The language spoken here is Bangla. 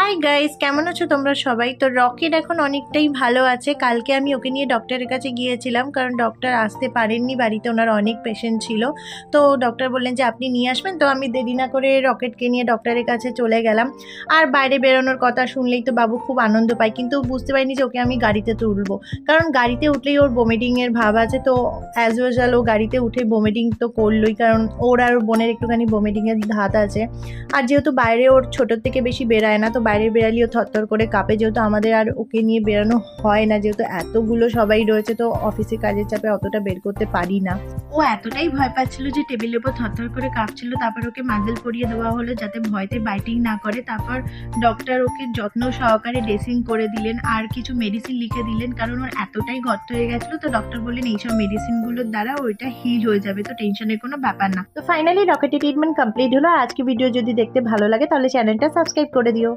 হাই গাইস, কেমন আছো তোমরা সবাই? তো রকেট এখন অনেকটাই ভালো আছে। কালকে আমি ওকে নিয়ে ডক্টরের কাছে গিয়েছিলাম, কারণ ডক্টর আসতে পারেননি, বাড়িতে ওনার অনেক পেশেন্ট ছিল। তো ডক্টর বললেন যে আপনি নিয়ে আসবেন। তো আমি দেরি না করে রকেটকে নিয়ে ডক্টরের কাছে চলে গেলাম। আর বাইরে বেরোনোর কথা শুনলেই তো বাবু খুব আনন্দ পায়, কিন্তু বুঝতে পারিনি যে ওকে আমি গাড়িতে তুলবো, কারণ গাড়িতে উঠলেই ওর বমিটিংয়ের ভাব আছে। তো অ্যাজ ইউজুয়াল ও গাড়িতে উঠে বমিটিং তো করলোই, কারণ ওর আর ওর বোনের একটুখানি বমিটিংয়ের ধাত আছে। আর যেহেতু বাইরে ওর ছোটোর থেকে বেশি বেরায় না, তো বাইরে বেরালেও থরথর করে কাঁপে, যেহেতু আমাদের আর ওকে নিয়ে বেরানো হয় না, যেহেতু এতগুলো সবাই রয়েছে, তো অফিসে কাজের চাপে অতটা বের করতে পারি না। ও এতটাই ভয় পাচ্ছিল যে টেবিলের উপর থরথর করে কাঁপছিল। তারপর ওকে মাদল পরিয়ে দেওয়া হলো যাতে ভয়তে বাইটিং না করে। তারপর ডক্টর ওকে যত্ন সহকারে ড্রেসিং করে দিলেন আর কিছু মেডিসিন লিখে দিলেন, কারণ ওর এতটাই গর্ত হয়ে গেছিলো। তো ডক্টর বললেন এইসব মেডিসিনগুলোর দ্বারা ওইটা হিল হয়ে যাবে, তো টেনশনের কোনো ব্যাপার না। তো ফাইনালি রকেটের ট্রিটমেন্ট কমপ্লিট হলো। আজকে ভিডিও যদি দেখতে ভালো লাগে তাহলে চ্যানেলটা সাবস্ক্রাইব করে দিও।